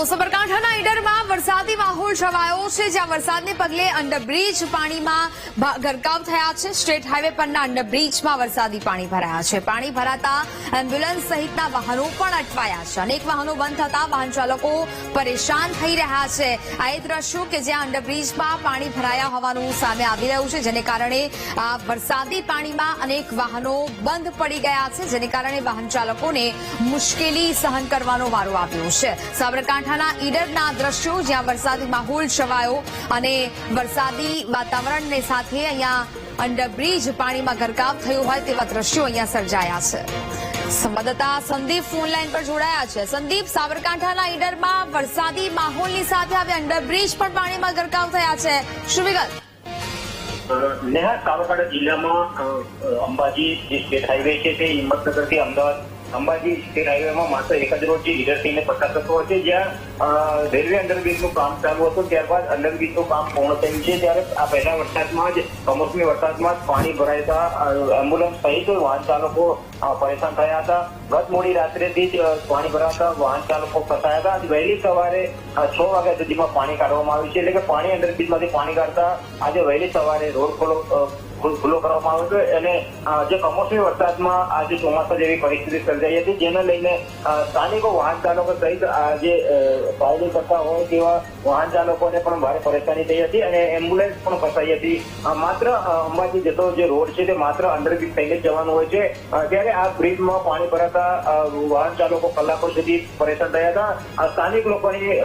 તો સાબરકાંઠાના ઈડરમાં વરસાદી માહોલ છવાયો છે, જ્યાં વરસાદને પગલે અંડરબ્રિજ પાણીમાં ગરકાવ થયા છે। સ્ટેટ હાઈવે પરના અંડરબ્રિજમાં વરસાદી પાણી ભરાયા છે। પાણી ભરાતા એમ્બ્યુલન્સ સહિતના વાહનો પણ અટવાયા છે। અનેક વાહનો બંધ થતા વાહન ચાલકો પરેશાન થઈ રહ્યા છે। આ એ દ્રશ્યો કે જ્યાં અંડરબ્રિજમાં પાણી ભરાયા હોવાનું સામે આવી રહ્યું છે, જેને કારણે વરસાદી પાણીમાં અનેક વાહનો બંધ પડી ગયા છે, જેને કારણે વાહન ચાલકોને મુશ્કેલી સહન કરવાનો વારો આવ્યો છે। સાબરકાંઠાના ઈડરના દ્રશ્યો જ્યાં વરસાદી માહોલ છવાયો અને વરસાદી વાતાવરણને સાથે અહીંયા અંડરબ્રિજ પાણીમાં ગરકાવ થયો હોય તેવા દ્રશ્યો અહીંયા સર્જાયા છે। સંવાદદાતા સંદીપ ફોનલાઈન પર જોડાયા છે। સંદીપ, સાબરકાંઠાના ઈડરમાં વરસાદી માહોલની સાથે હવે અંડરબ્રિજ પણ પાણીમાં ગરકાવ થયા છે, શું વિગત? નેહા, સાબરકાંઠા જિલ્લામાં અંબાજી જે સ્ટેટ હાઈવે છે તે હિંમતનગરથી અમદાવાદ અંબાજી સ્ટેટ હાઈવેમાં માત્ર એક જ રોડ જે ઈડર થઈને પસાર થતો હોય છે, જ્યાં રેલવે અંડરબ્રિજનું કામ ચાલુ હતું। ત્યારબાદ અંડરબ્રિજનું કામ પૂર્ણ થયું છે, ત્યારે આ પહેલા વરસાદમાં જ કમોસમી વરસાદમાં જ પાણી ભરાતા એમ્બ્યુલન્સ સહિત વાહન ચાલકો પરેશાન થયા હતા। ગત મોડી રાત્રેથી જ પાણી ભરાતા વાહન ચાલકો ફસાયા હતા। આજે વહેલી સવારે 6 વાગ્યા સુધીમાં પાણી કાઢવામાં આવ્યું છે, એટલે કે પાણી અંડરબ્રિજમાંથી પાણી કાઢતા આજે વહેલી સવારે રોડ ખુલ્લો કરવામાં આવ્યો છે। અને જે કમોસમી વરસાદમાં આજે ચોમાસા જેવી પરિસ્થિતિ સર્જાઈ હતી, જેને લઈને સ્થાનિકો વાહન ચાલકો સહિત જે ટ્રાવેલિંગ કરતા હોય તેવા વાહન ચાલકોને પણ ભારે પરેશાની થઈ હતી અને એમ્બ્યુલન્સ પણ ફસાઈ હતી। માત્ર અંબાજી જતો જે રોડ છે તે માત્ર અંડરબ્રિજ થઈને જ જવાનું હોય છે, ત્યારે આ બ્રિજમાં પાણી ભરાતા વાહન ચાલકો કલાકો સુધી પરેશાન થયા હતા। સ્થાનિક લોકોની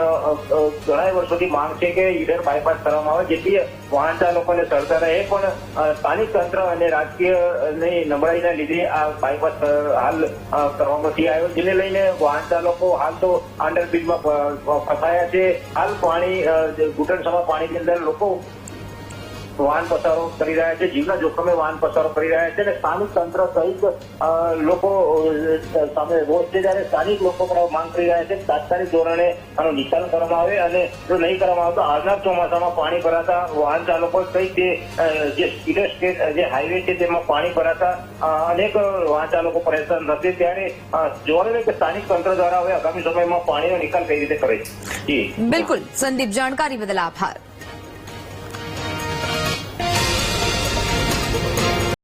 ઘણા વર્ષોથી માંગ છે કે ઈડર બાયપાસ કરવામાં આવે, જેથી વાહન ચાલકોને સળતા રહે, પણ સ્થાનિક તંત્ર અને રાજકીય નબળાઈના લીધે આ બાયપાસ હાલ કરવામાં નથી આવ્યો, જેને લઈને વાહન ચાલકો હાલ તો અંડરબ્રિજમાં ફસાયા છે। હાલ પાણી ઘૂંટણસમા પાણીની અંદર લોકો વાહન પસારો કરી રહ્યા છે, જીવના જોખમે વાહન પસારો કરી રહ્યા છે અને સ્થાનિક તંત્ર સહિત લોકો સામે રોષ છે, ત્યારે સ્થાનિક લોકો પણ માંગ કરી રહ્યા છે કે તાત્કાલિક ધોરણે આનો નિકાલ કરવામાં આવે અને જો નહીં કરવામાં આવે તો આવનાર ચોમાસામાં પાણી ભરાતા વાહન ચાલકો સહિત જે ઈડર સ્ટેટ જે હાઈવે છે તેમાં પાણી ભરાતા અનેક વાહન ચાલકો પરેશાન થશે। ત્યારે જોવાનું કે સ્થાનિક તંત્ર દ્વારા હવે આગામી સમયમાં પાણીનો નિકાલ કઈ રીતે કરે છે। બિલકુલ સંદીપ, જાણકારી બદલ આભાર।